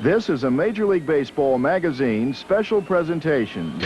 This is a Major League Baseball magazine special presentation.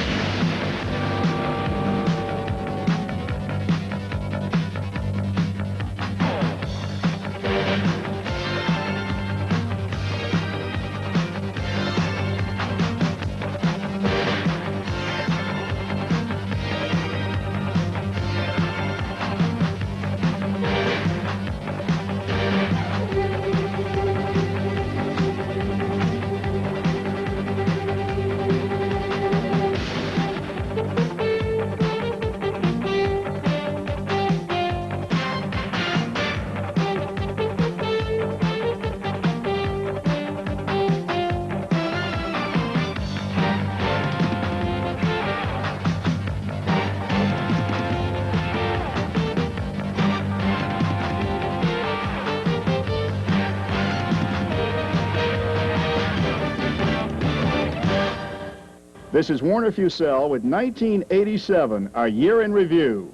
This is Warner Fussell with 1987, a year in review.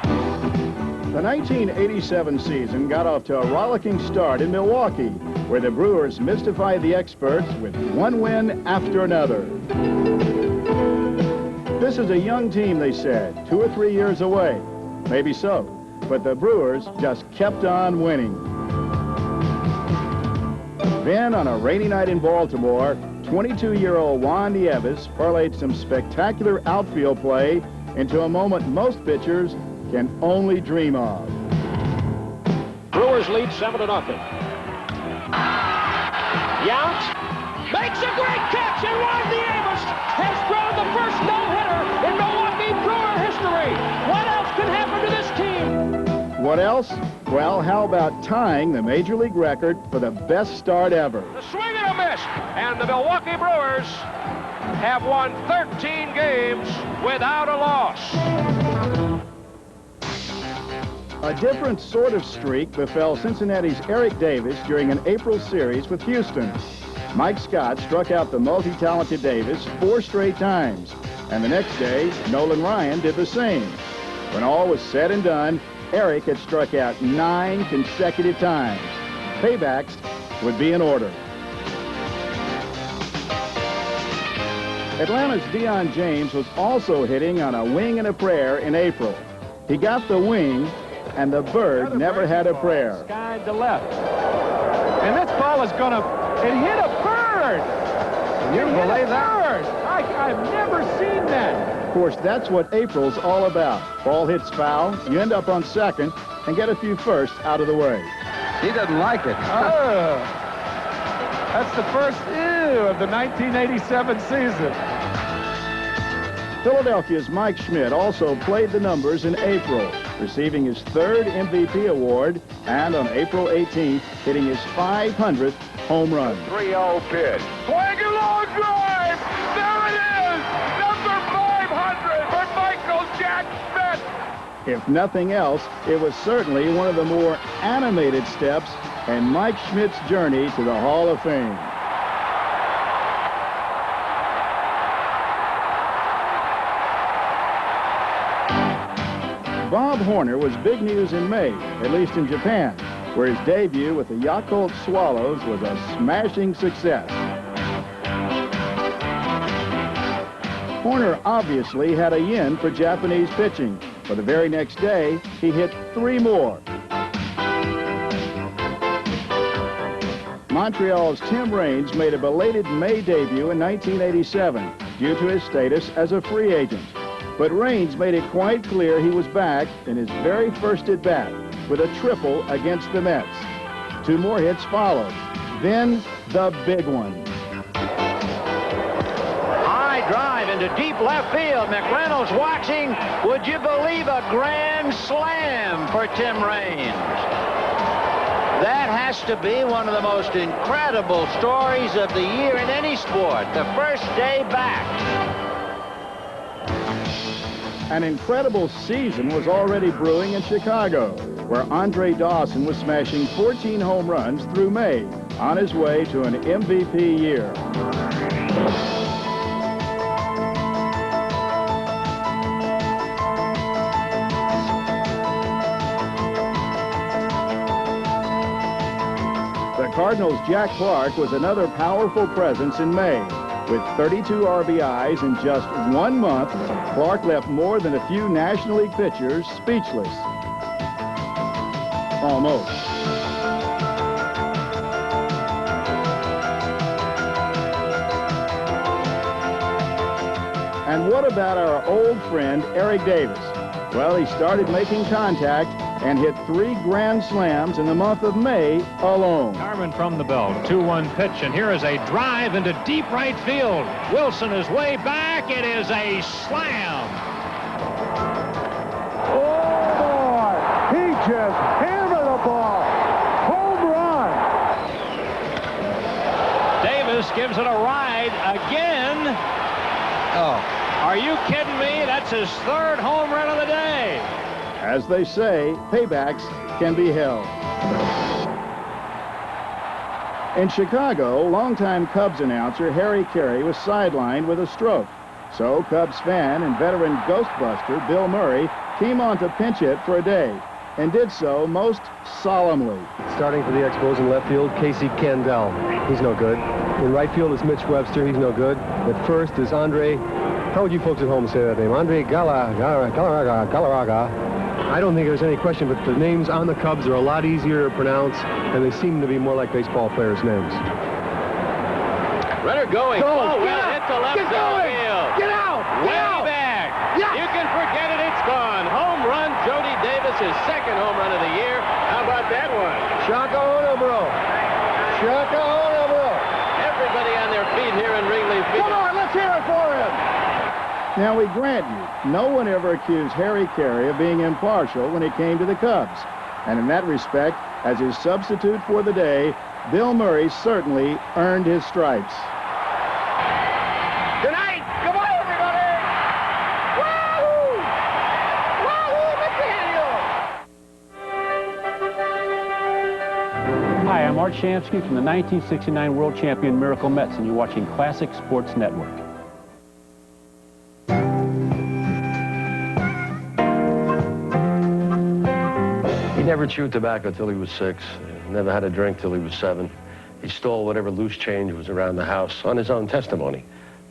The 1987 season got off to a rollicking start in Milwaukee, where the Brewers mystified the experts with one win after another. This is a young team, they said, 2 or 3 years away. Maybe so, but the Brewers just kept on winning. Then, on a rainy night in Baltimore, 22-year-old Juan Nieves parlayed some spectacular outfield play into a moment most pitchers can only dream of. Brewers lead 7-0. Yount makes a great catch, and Juan Nieves has thrown the first no-hitter in Milwaukee Brewer history. What else can happen to this team? What else? Well, how about tying the Major League record for the best start ever? The swing and a miss, and the Milwaukee Brewers have won 13 games without a loss. A different sort of streak befell Cincinnati's Eric Davis during an April series with Houston. Mike Scott struck out the multi-talented Davis 4 straight times, and the next day, Nolan Ryan did the same. When all was said and done, Eric had struck out 9 consecutive times. Paybacks would be in order. Atlanta's Deion James was also hitting on a wing and a prayer in April. He got the wing, and the bird never had a prayer. Sky to left. And this ball is going to... It hit a bird! You believe that? I've never seen that. Of course, that's what April's all about. Ball hits foul, you end up on second, and get a few firsts out of the way. He doesn't like it. Oh, that's the first ew of the 1987 season. Philadelphia's Mike Schmidt also played the numbers in April, receiving his 3rd MVP award, and on April 18th, hitting his 500th home run. 3-0 pitch. Swing a long drive! There it is! Number 500 for Michael Jack Schmidt! If nothing else, it was certainly one of the more animated steps in Mike Schmidt's journey to the Hall of Fame. Bob Horner was big news in May, at least in Japan, where his debut with the Yakult Swallows was a smashing success. Horner obviously had a yin for Japanese pitching, for the very next day, he hit 3 more. Montreal's Tim Raines made a belated May debut in 1987 due to his status as a free agent. But Raines made it quite clear he was back in his very first at-bat with a triple against the Mets. 2 more hits followed. Then the big one. High drive into deep left field. McReynolds watching. Would you believe a grand slam for Tim Raines? That has to be one of the most incredible stories of the year in any sport. The first day back. An incredible season was already brewing in Chicago, where Andre Dawson was smashing 14 home runs through May, on his way to an MVP year. Cardinals' Jack Clark was another powerful presence in May. With 32 RBIs in just 1 month, Clark left more than a few National League pitchers speechless. Almost. And what about our old friend, Eric Davis? Well, he started making contact and hit 3 grand slams in the month of May alone. Carmen from the belt, 2-1 pitch, and here is a drive into deep right field. Wilson is way back. It is a slam. Oh, boy. He just hammered the ball. Home run. Davis gives it a ride again. Oh. Are you kidding me? That's his 3rd home run of the day. As they say, paybacks can be held. In Chicago, longtime Cubs announcer Harry Carey was sidelined with a stroke. So Cubs fan and veteran Ghostbuster Bill Murray came on to pinch hit for a day and did so most solemnly. Starting for the Expos in left field, Casey Candell. He's no good. In right field is Mitch Webster. He's no good. At first is Andre, how would you folks at home say that name? Andre Galarraga. I don't think there's any question, but the names on the Cubs are a lot easier to pronounce, and they seem to be more like baseball players' names. Runner going. Oh, well, hit to left field. Get out! Way back. Yeah. You can forget it. It's gone. Home run. Jody Davis, his 2nd home run of the year. How about that one? Shaka Onabro. Shaka Onabro. Everybody on their feet here in Wrigley Field. Come on, let's hear it for him. Now, we grant you, no one ever accused Harry Carey of being impartial when it came to the Cubs. And in that respect, as his substitute for the day, Bill Murray certainly earned his stripes. Good night. Goodbye, everybody. Wahoo! Wahoo, McDaniel! Hi, I'm Art Shamsky from the 1969 World Champion Miracle Mets, and you're watching Classic Sports Network. He never chewed tobacco till he was 6. Never had a drink till he was 7. He stole whatever loose change was around the house on his own testimony.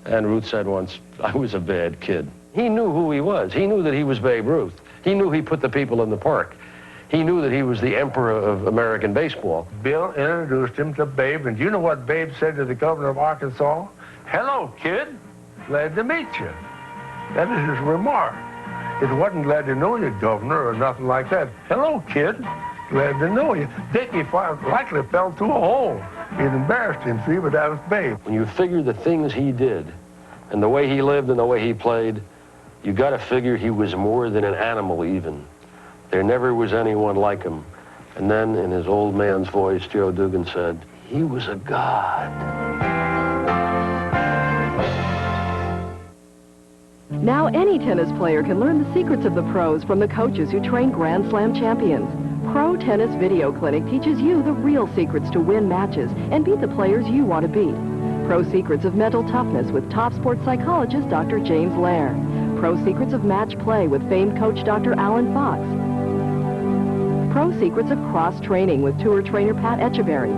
And Ruth said once, I was a bad kid. He knew who he was. He knew that he was Babe Ruth. He knew he put the people in the park. He knew that he was the emperor of American baseball. Bill introduced him to Babe, and do you know what Babe said to the governor of Arkansas? Hello, kid. Glad to meet you. That is his remark. It wasn't glad to know you, Governor, or nothing like that. Hello, kid. Glad to know you. Dickie likely fell through a hole. It embarrassed him, see, but that was Babe. When you figure the things he did, and the way he lived and the way he played, you got to figure he was more than an animal even. There never was anyone like him. And then, in his old man's voice, Joe Dugan said, he was a god. Now any tennis player can learn the secrets of the pros from the coaches who train Grand Slam champions. Pro Tennis Video Clinic teaches you the real secrets to win matches and beat the players you want to beat. Pro Secrets of Mental Toughness with top sports psychologist Dr. James Lair. Pro Secrets of Match Play with famed coach Dr. Alan Fox. Pro Secrets of Cross Training with tour trainer Pat Etcheberry.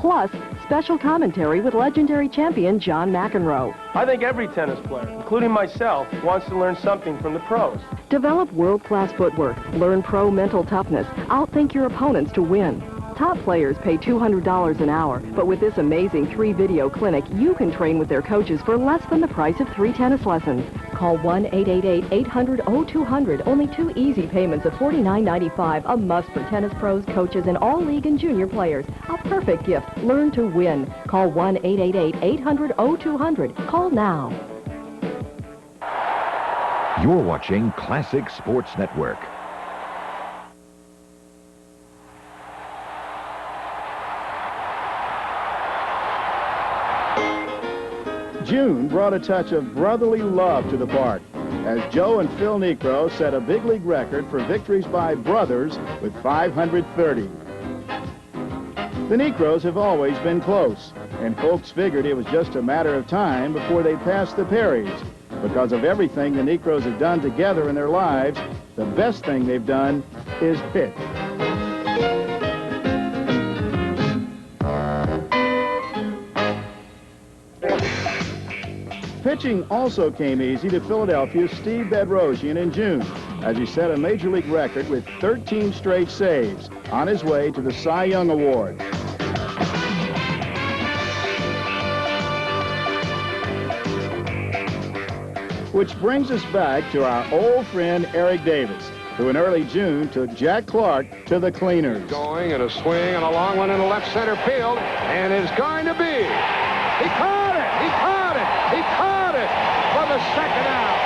Plus, special commentary with legendary champion John McEnroe. I think every tennis player, including myself, wants to learn something from the pros. Develop world-class footwork, learn pro mental toughness, outthink your opponents to win. Top players pay $200 an hour, but with this amazing 3-video clinic, you can train with their coaches for less than the price of 3 tennis lessons. Call 1-888-800-0200. Only 2 easy payments of $49.95. A must for tennis pros, coaches, and all league and junior players. A perfect gift. Learn to win. Call 1-888-800-0200. Call now. You're watching Classic Sports Network. June brought a touch of brotherly love to the park as Joe and Phil Niekro set a big league record for victories by brothers with 530. The Niekros have always been close, and folks figured it was just a matter of time before they passed the Perrys. Because of everything the Niekros have done together in their lives, the best thing they've done is pitch. pitching also came easy to Philadelphia's Steve Bedrosian in June, as he set a Major League record with 13 straight saves on his way to the Cy Young Award. Which brings us back to our old friend Eric Davis, who in early June took Jack Clark to the cleaners. Going and a swing and a long one in the left center field, and it's going to be. He caught it! He caught it! He caught it for the second out.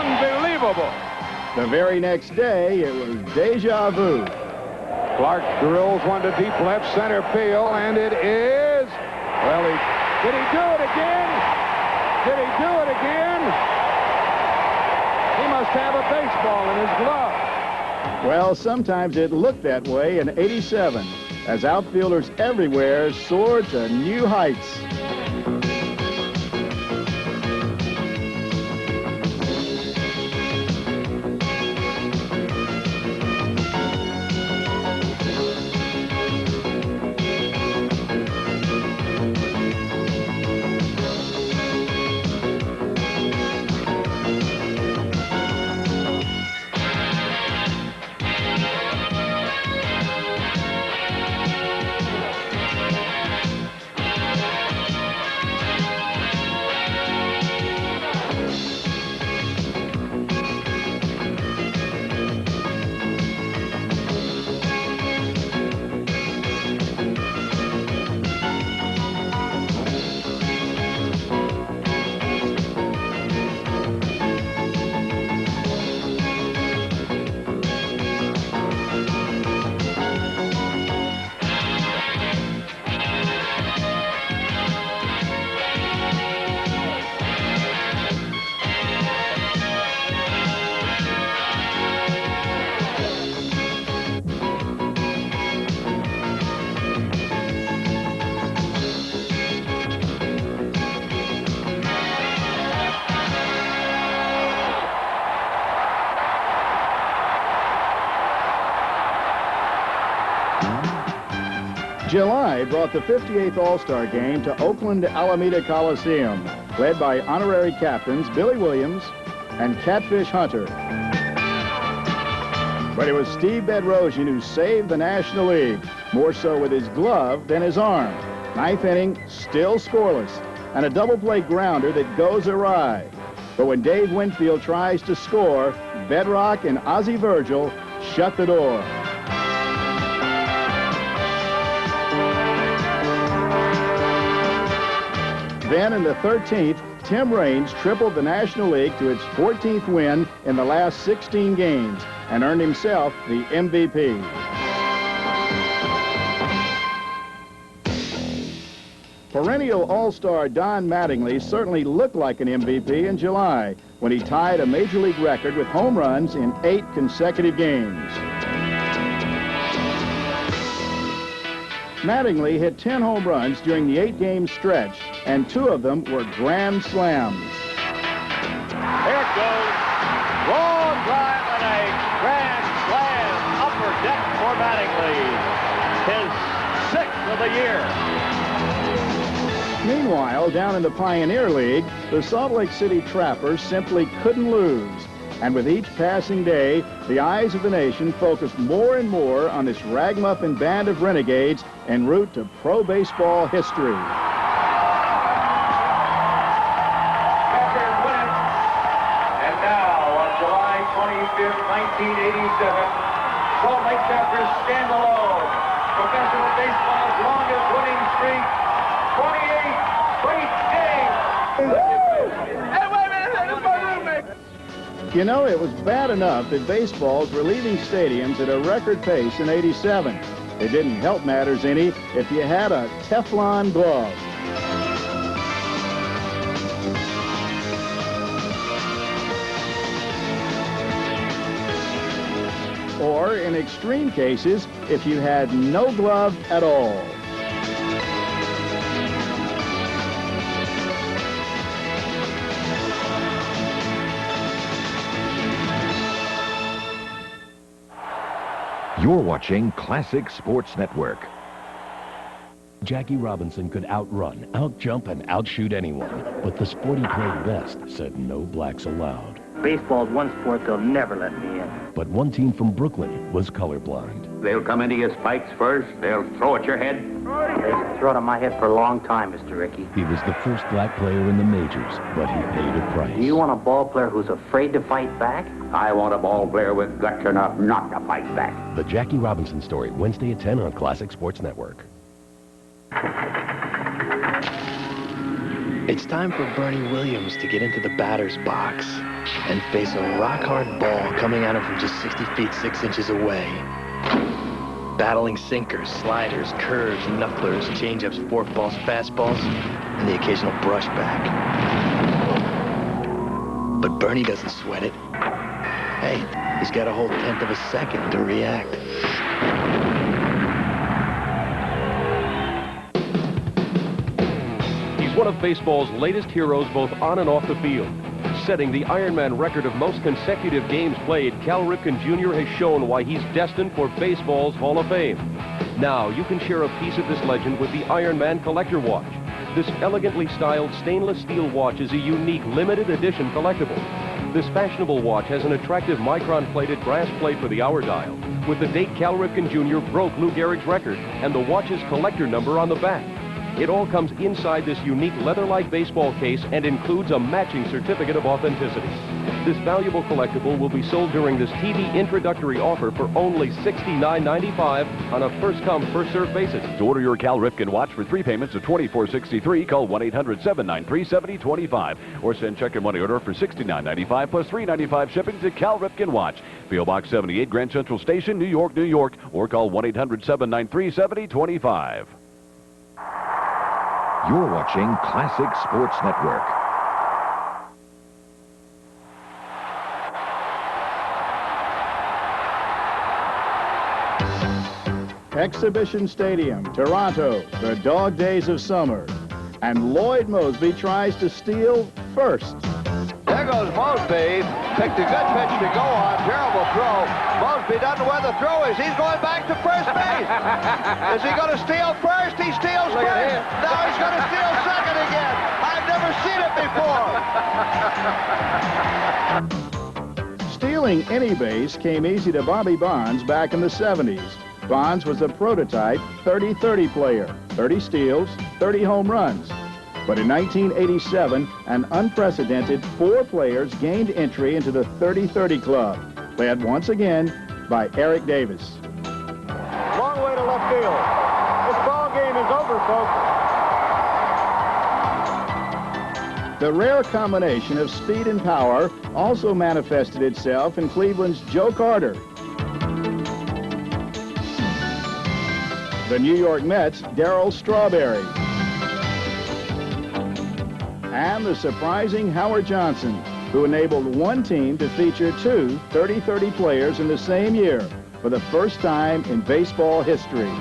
Unbelievable. The very next day, it was deja vu. Clark drills one to deep left center field, and it is. Well, did he do it again? Did he do it again? He must have a baseball in his glove. Well, sometimes it looked that way in '87, as outfielders everywhere soared to new heights. July brought the 58th All-Star Game to Oakland Alameda Coliseum, led by honorary captains Billy Williams and Catfish Hunter. But it was Steve Bedrosian who saved the National League, more so with his glove than his arm. Ninth inning, still scoreless, and a double-play grounder that goes awry. But when Dave Winfield tries to score, Bedrock and Ozzie Virgil shut the door. Then in the 13th, Tim Raines tripled the National League to its 14th win in the last 16 games and earned himself the MVP. Perennial All-Star Don Mattingly certainly looked like an MVP in July when he tied a Major League record with home runs in 8 consecutive games. Mattingly hit 10 home runs during the 8-game stretch, and 2 of them were grand slams. Here it goes. Long drive and a grand slam. Upper deck for Mattingly. His 6th of the year. Meanwhile, down in the Pioneer League, the Salt Lake City Trappers simply couldn't lose. And with each passing day, the eyes of the nation focused more and more on this ragamuffin band of renegades en route to pro baseball history. And now, on July 25th, 1987, Salt Lake Trappers stand alone. Professional baseball's longest winning streak, 28 straight games. Hey, wait a minute, that's my roommate. You know, it was bad enough that baseballs were leaving stadiums at a record pace in '87. It didn't help matters any if you had a Teflon glove. Or, in extreme cases, if you had no glove at all. You're watching Classic Sports Network. Jackie Robinson could outrun, outjump, and outshoot anyone. But the sport he played best said no blacks allowed. Baseball's one sport they'll never let me in. But one team from Brooklyn was colorblind. They'll come into your spikes first. They'll throw at your head. They've thrown at my head for a long time, Mr. Rickey. He was the first black player in the majors, but he paid a price. Do you want a ball player who's afraid to fight back? I want a ball player with guts enough not to fight back. The Jackie Robinson Story, Wednesday at 10 on Classic Sports Network. It's time for Bernie Williams to get into the batter's box and face a rock-hard ball coming at him from just 60 feet, 6 inches away. Battling sinkers, sliders, curves, knucklers, changeups, forkballs, fastballs, and the occasional brushback. But Bernie doesn't sweat it. Hey, he's got a whole 1/10 of a second to react. One of baseball's latest heroes both on and off the field. Setting the Ironman record of most consecutive games played, Cal Ripken Jr. has shown why he's destined for baseball's Hall of Fame. Now you can share a piece of this legend with the Ironman Collector Watch. This elegantly styled stainless steel watch is a unique limited edition collectible. This fashionable watch has an attractive micron-plated brass plate for the hour dial, with the date Cal Ripken Jr. broke Lou Gehrig's record and the watch's collector number on the back. It all comes inside this unique leather-like baseball case and includes a matching certificate of authenticity. This valuable collectible will be sold during this TV introductory offer for only $69.95 on a first-come, first-served basis. To order your Cal Ripken watch for 3 payments of $24.63, call 1-800-793-7025 or send check or money order for $69.95 plus $3.95 shipping to Cal Ripken Watch. P.O. Box 78, Grand Central Station, New York, New York, or call 1-800-793-7025. You're watching Classic Sports Network. Exhibition Stadium, Toronto, the dog days of summer. And Lloyd Moseby tries to steal first. There goes Moseby. Picked a good pitch to go on. Terrible throw. Moseby doesn't know where the throw is. He's going back to first base. Is he going to steal first? He steals first. Now he's going to steal second again. I've never seen it before. Stealing any base came easy to Bobby Bonds back in the 70s. Bonds was a prototype 30-30 player, 30 steals, 30 home runs. But in 1987, an unprecedented 4 players gained entry into the 30-30 club, led once again by Eric Davis. Long way to left field. This ball game is over, folks. The rare combination of speed and power also manifested itself in Cleveland's Joe Carter. The New York Mets' Darryl Strawberry. And the surprising Howard Johnson, who enabled one team to feature 2 30-30 players in the same year for the first time in baseball history.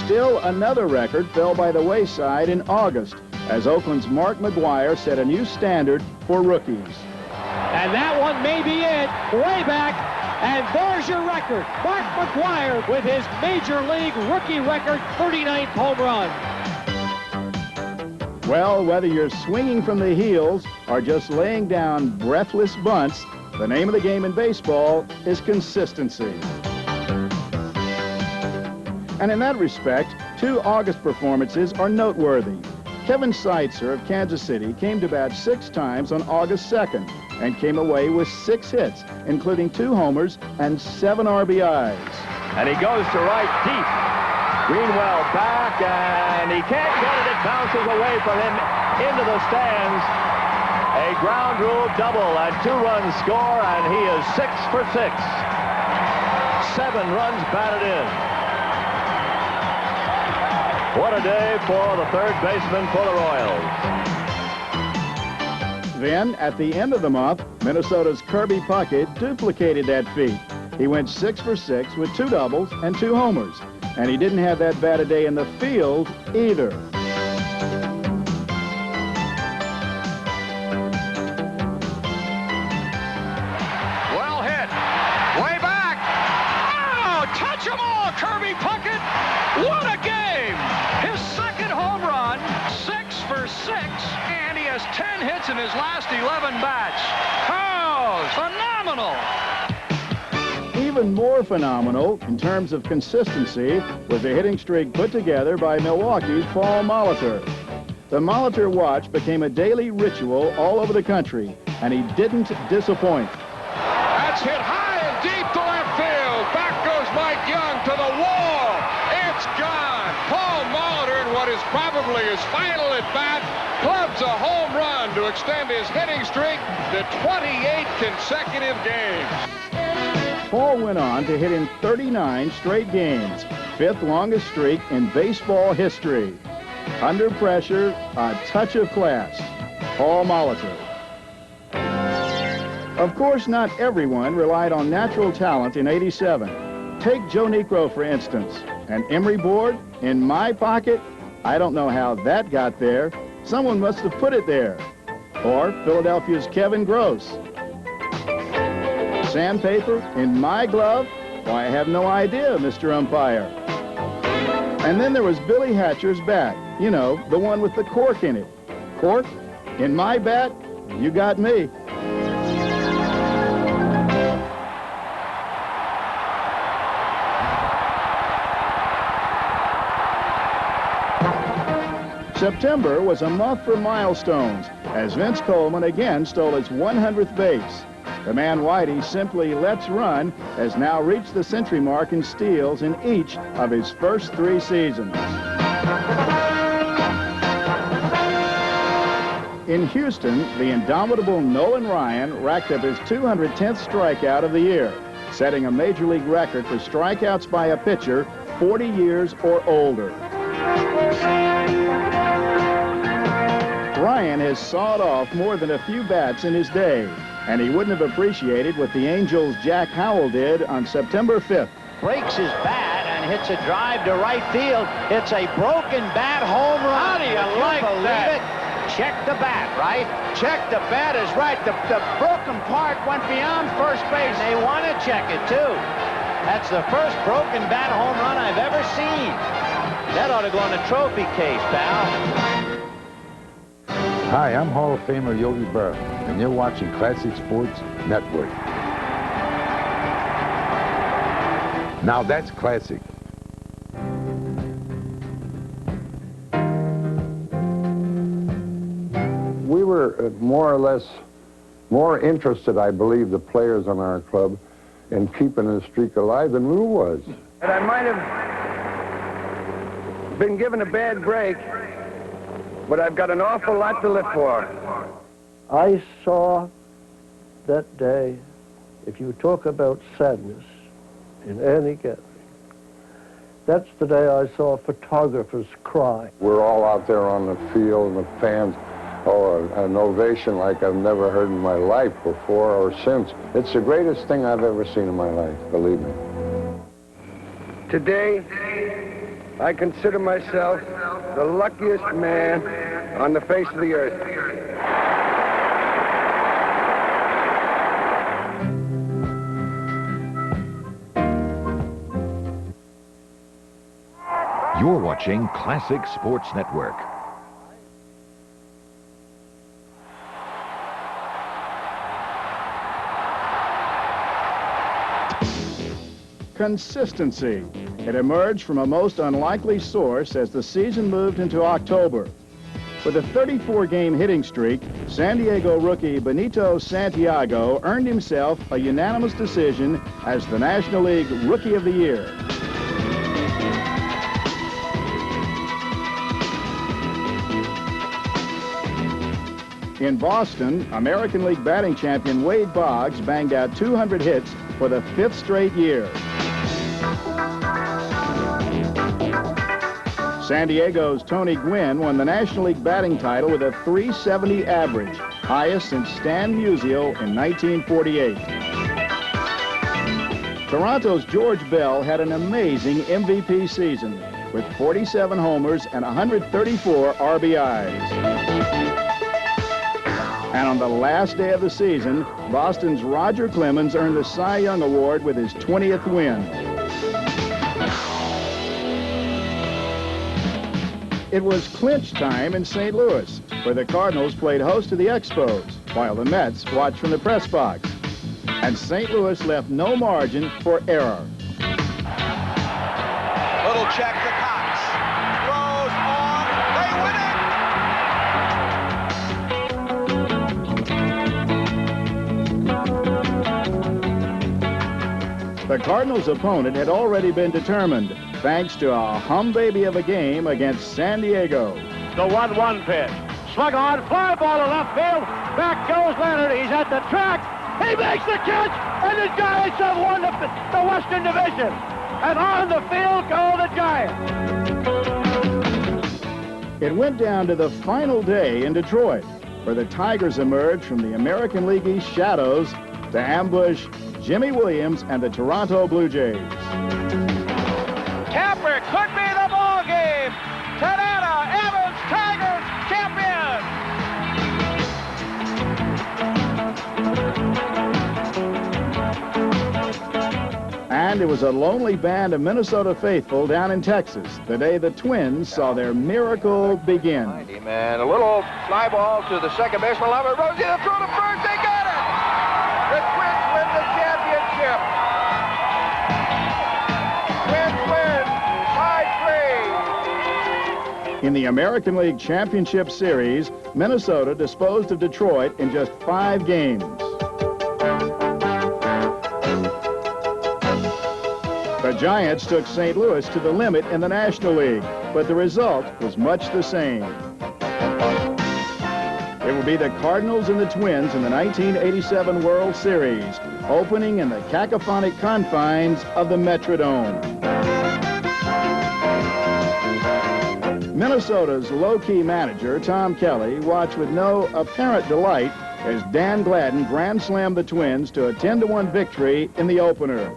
Still another record fell by the wayside in August as Oakland's Mark McGwire set a new standard for rookies. And that one may be it, way back. And there's your record. Mark McGwire with his Major League rookie record, 39th home run. Well, whether you're swinging from the heels or just laying down breathless bunts, the name of the game in baseball is consistency. And in that respect, 2 August performances are noteworthy. Kevin Seitzer of Kansas City came to bat 6 times on August 2nd and came away with 6 hits, including 2 homers and 7 RBIs. And he goes to right deep. Greenwell back, and he can't get it. It bounces away from him into the stands. A ground rule double and 2 runs score, and he is 6 for 6. 7 runs batted in. What a day for the third baseman for the Royals. Then, at the end of the month, Minnesota's Kirby Puckett duplicated that feat. He went 6 for 6 with 2 doubles and 2 homers. And he didn't have that bad a day in the field either. Well hit. Way back. And he has 10 hits in his last 11 bats. Oh, phenomenal! Even more phenomenal in terms of consistency was a hitting streak put together by Milwaukee's Paul Molitor. The Molitor watch became a daily ritual all over the country, and he didn't disappoint. That's hit high and deep to left field. Back goes Mike Young to the wall. It's gone. Paul Molitor, in what is probably his final at-bat, clubs a home run to extend his hitting streak to 28 consecutive games. Paul went on to hit in 39 straight games, fifth longest streak in baseball history. Under pressure, a touch of class. Paul Molitor. Of course, not everyone relied on natural talent in '87. Take Joe Niekro, for instance. An emery board in my pocket? I don't know how that got there. Someone must have put it there. Or Philadelphia's Kevin Gross. Sandpaper in my glove? Why, I have no idea, Mr. Umpire. And then there was Billy Hatcher's bat. You know, the one with the cork in it. Cork? In my bat? You got me. September was a month for milestones, as Vince Coleman again stole his 100th base. The man Whitey simply lets run has now reached the century mark in steals in each of his first 3 seasons. In Houston, the indomitable Nolan Ryan racked up his 210th strikeout of the year, setting a major league record for strikeouts by a pitcher 40 years or older. Ryan has sawed off more than a few bats in his day, and he wouldn't have appreciated what the Angels' Jack Howell did on September 5th. Breaks his bat and hits a drive to right field. It's a broken bat home run. How do you like that? Check the bat, right? Check the bat is right. The broken part went beyond first base. They want to check it, too. That's the first broken bat home run I've ever seen. That ought to go in the trophy case, pal. Hi, I'm Hall of Famer Yogi Berra, and you're watching Classic Sports Network. Now that's classic. We were more or less more interested, I believe, the players on our club in keeping the streak alive than Lou was. And I might have been given a bad break, but I've got an awful lot to live for. I saw that day, if you talk about sadness in any gathering, that's the day I saw photographers cry. We're all out there on the field, and the fans, an ovation like I've never heard in my life before or since. It's the greatest thing I've ever seen in my life, believe me. Today, I consider myself the luckiest man on the face of the earth. You're watching Classic Sports Network. Consistency. It emerged from a most unlikely source as the season moved into October. With a 34-game hitting streak, San Diego rookie Benito Santiago earned himself a unanimous decision as the National League Rookie of the Year. In Boston, American League batting champion Wade Boggs banged out 200 hits for the 5th straight year. San Diego's Tony Gwynn won the National League batting title with a .370 average, highest since Stan Musial in 1948. Toronto's George Bell had an amazing MVP season with 47 homers and 134 RBIs. And on the last day of the season, Boston's Roger Clemens earned the Cy Young Award with his 20th win. It was clinch time in St. Louis. where the Cardinals played host to the Expos, while the Mets watched from the press box. And St. Louis left no margin for error. Little check to Cox. Throws on. They win it. The Cardinals' opponent had already been determined, thanks to a hum-baby of a game against San Diego. The 1-1 pitch. Swung on, fly ball to left field. Back goes Leonard. He's at the track. He makes the catch, and the Giants have won the Western Division. And on the field go the Giants. It went down to the final day in Detroit, where the Tigers emerged from the American League East shadows to ambush Jimmy Williams and the Toronto Blue Jays. Capper could be the ball game. Tanana, Evans, Tigers, champion. And it was a lonely band of Minnesota faithful down in Texas the day the Twins saw their miracle begin. Man, a little fly ball to the second baseman. Robert Rosie, the throw to first. They got it. The Twins win the championship. Twins win 5-3. In the American League Championship Series, Minnesota disposed of Detroit in just 5 games. The Giants took St. Louis to the limit in the National League, but the result was much the same. It will be the Cardinals and the Twins in the 1987 World Series, opening in the cacophonic confines of the Metrodome. Minnesota's low-key manager, Tom Kelly, watched with no apparent delight as Dan Gladden grand slammed the Twins to a 10-1 victory in the opener.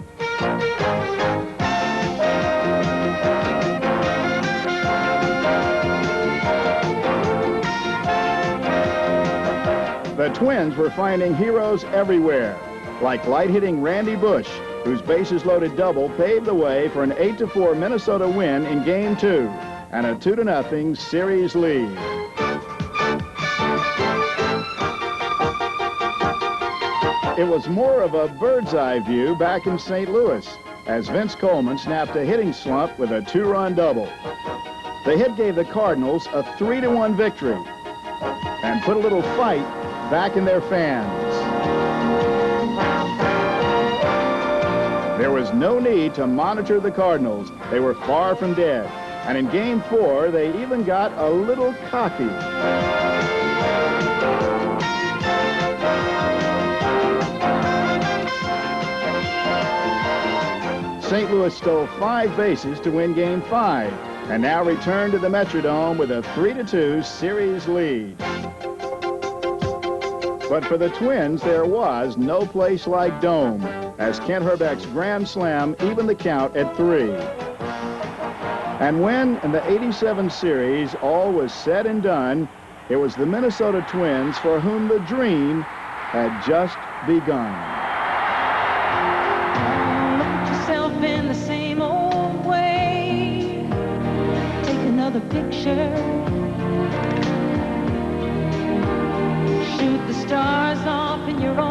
The Twins were finding heroes everywhere, like light-hitting Randy Bush, whose bases-loaded double paved the way for an 8-4 Minnesota win in Game 2 and a 2-0 series lead. It was more of a bird's-eye view back in St. Louis, as Vince Coleman snapped a hitting slump with a 2-run double. The hit gave the Cardinals a 3-1 victory and put a little fight back in their fans. There was no need to monitor the Cardinals. They were far from dead. And in Game 4, they even got a little cocky. St. Louis stole 5 bases to win Game 5 and now returned to the Metrodome with a 3-2 series lead. But for the Twins, there was no place like Dome, as Kent Herbeck's grand slam evened the count at 3. And when, in the '87 series, all was said and done, it was the Minnesota Twins for whom the dream had just begun. Look at yourself in the same old way. Take another picture. Shoot the stars off in your own